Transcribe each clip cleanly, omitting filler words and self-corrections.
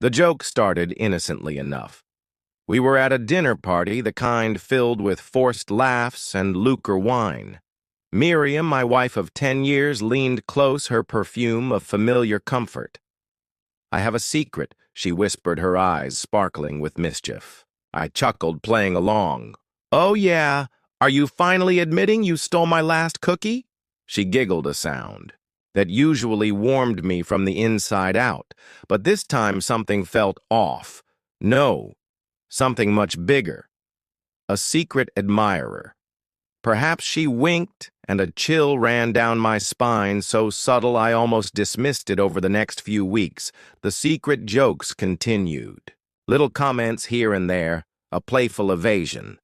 The joke started innocently enough. We were at a dinner party, the kind filled with forced laughs and lucre wine. Miriam, my wife of 10 years, leaned close, her perfume of familiar comfort. "I have a secret," she whispered, her eyes sparkling with mischief. I chuckled, playing along. "Oh, yeah. Are you finally admitting you stole my last cookie?" She giggled, a sound that usually warmed me from the inside out, but this time something felt off. No, something much bigger. A secret admirer. Perhaps she winked, and a chill ran down my spine, so subtle I almost dismissed it. Over the next few weeks, the secret jokes continued. Little comments here and there, a playful evasion.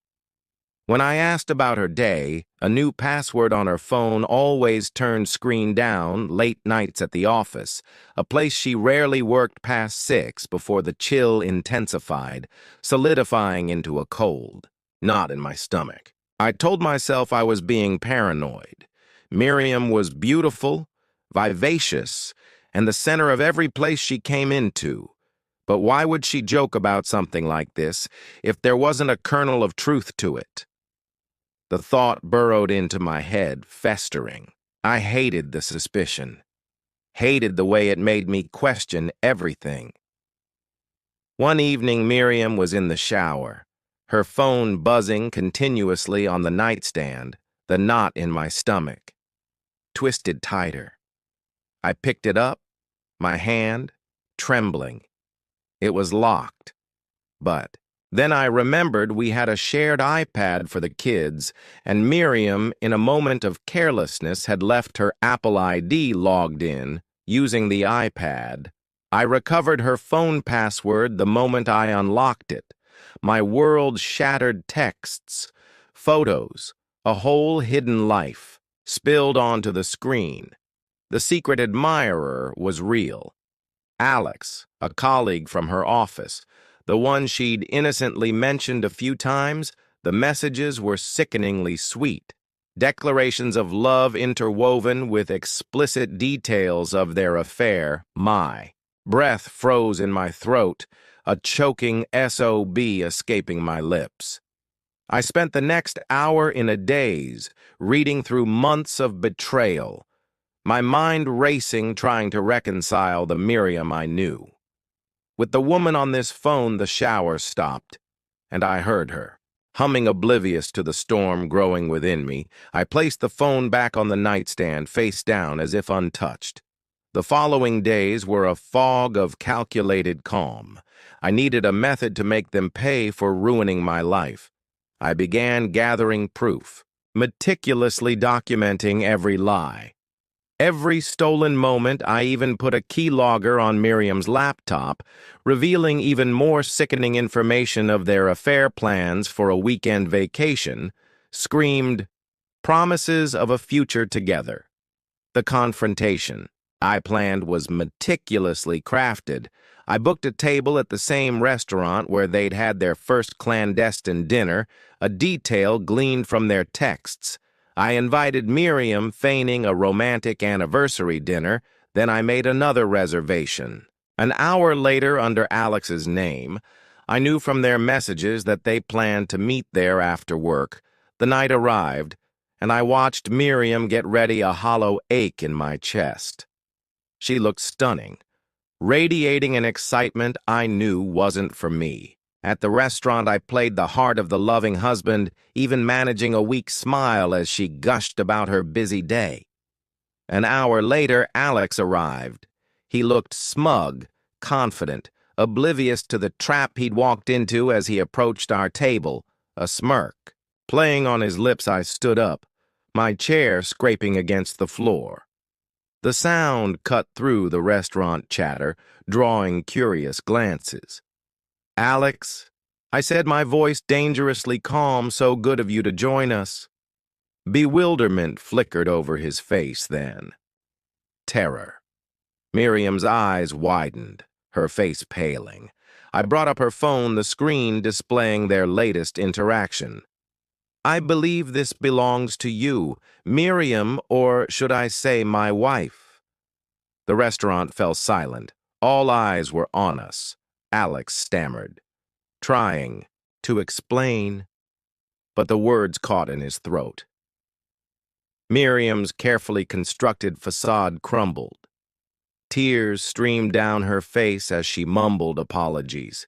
When I asked about her day, a new password on her phone always turned screen down, late nights at the office, a place she rarely worked past 6 before the chill intensified, solidifying into a cold knot in my stomach. I told myself I was being paranoid. Miriam was beautiful, vivacious, and the center of every place she came into. But why would she joke about something like this if there wasn't a kernel of truth to it? The thought burrowed into my head, festering. I hated the suspicion, hated the way it made me question everything. One evening, Miriam was in the shower, her phone buzzing continuously on the nightstand, the knot in my stomach twisted tighter. I picked it up, my hand trembling. It was locked, but then I remembered we had a shared iPad for the kids, and Miriam, in a moment of carelessness, had left her Apple ID logged in, using the iPad. I recovered her phone password the moment I unlocked it. My world shattered, texts, photos, a whole hidden life, spilled onto the screen. The secret admirer was real. Alex, a colleague from her office, the one she'd innocently mentioned a few times. The messages were sickeningly sweet. Declarations of love interwoven with explicit details of their affair. My breath froze in my throat, a choking SOB escaping my lips. I spent the next hour in a daze, reading through months of betrayal, my mind racing, trying to reconcile the Miriam I knew. With the woman on this phone, the shower stopped, and I heard her. Humming, oblivious to the storm growing within me, I placed the phone back on the nightstand, face down, as if untouched. The following days were a fog of calculated calm. I needed a method to make them pay for ruining my life. I began gathering proof, meticulously documenting every lie. Every stolen moment. I even put a keylogger on Miriam's laptop, revealing even more sickening information of their affair plans for a weekend vacation, screamed, promises of a future together. The confrontation I planned was meticulously crafted. I booked a table at the same restaurant where they'd had their first clandestine dinner, a detail gleaned from their texts. I invited Miriam, feigning a romantic anniversary dinner. Then I made another reservation. An hour later, under Alex's name, I knew from their messages that they planned to meet there after work. The night arrived, and I watched Miriam get ready, a hollow ache in my chest. She looked stunning, radiating an excitement I knew wasn't for me. At the restaurant, I played the heart of the loving husband, even managing a weak smile as she gushed about her busy day. An hour later, Alex arrived. He looked smug, confident, oblivious to the trap he'd walked into as he approached our table, a smirk playing on his lips. I stood up, my chair scraping against the floor. The sound cut through the restaurant chatter, drawing curious glances. "Alex," I said, my voice dangerously calm, "so good of you to join us." Bewilderment flickered over his face then. Terror. Miriam's eyes widened, her face paling. I brought up her phone, the screen displaying their latest interaction. "I believe this belongs to you, Miriam, or should I say my wife?" The restaurant fell silent. All eyes were on us. Alex stammered, trying to explain, but the words caught in his throat. Miriam's carefully constructed facade crumbled. Tears streamed down her face as she mumbled apologies.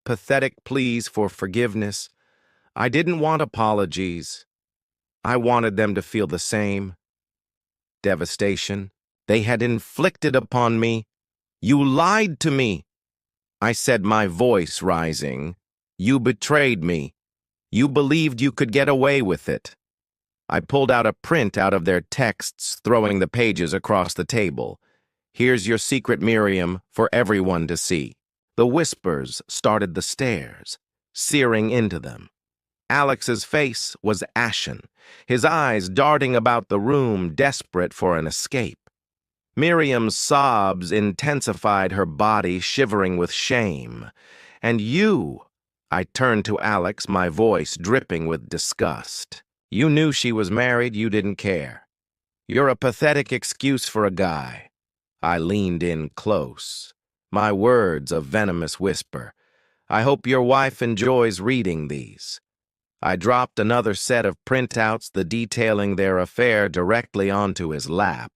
Pathetic pleas for forgiveness. I didn't want apologies. I wanted them to feel the same. Devastation they had inflicted upon me. You lied to me, I said, my voice rising. You betrayed me. You believed you could get away with it. I pulled out a print out of their texts, throwing the pages across the table. Here's your secret, Miriam, for everyone to see. The whispers started the stairs, searing into them. Alex's face was ashen, his eyes darting about the room, desperate for an escape. Miriam's sobs intensified, her body shivering with shame. And you, I turned to Alex, my voice dripping with disgust. You knew she was married, you didn't care. You're a pathetic excuse for a guy. I leaned in close, my words a venomous whisper. I hope your wife enjoys reading these. I dropped another set of printouts, the detailing their affair, directly onto his lap.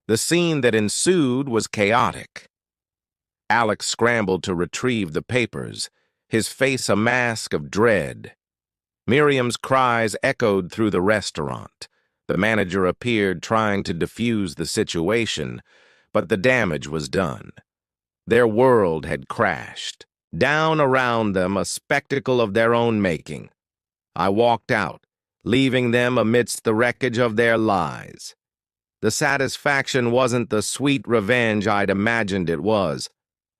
The scene that ensued was chaotic. Alex scrambled to retrieve the papers, his face a mask of dread. Miriam's cries echoed through the restaurant. The manager appeared, trying to defuse the situation, but the damage was done. Their world had crashed. Down around them, a spectacle of their own making. I walked out, leaving them amidst the wreckage of their lies. The satisfaction wasn't the sweet revenge I'd imagined it was.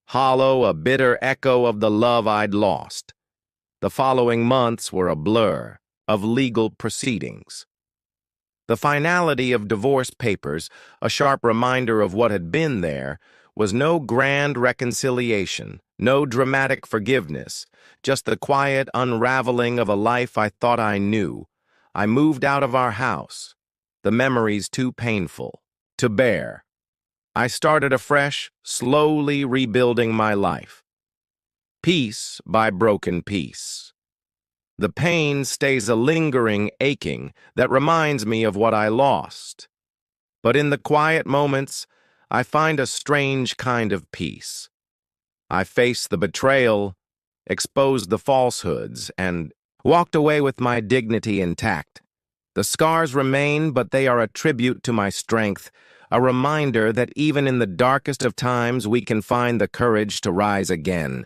Hollow, a bitter echo of the love I'd lost. The following months were a blur of legal proceedings. The finality of divorce papers, a sharp reminder of what had been there, was no grand reconciliation, no dramatic forgiveness, just the quiet unraveling of a life I thought I knew. I moved out of our house, the memories too painful to bear. I started afresh, slowly rebuilding my life. Piece by broken piece. The pain stays a lingering aching that reminds me of what I lost. But in the quiet moments, I find a strange kind of peace. I faced the betrayal, exposed the falsehoods, and walked away with my dignity intact. The scars remain, but they are a tribute to my strength, a reminder that even in the darkest of times we can find the courage to rise again.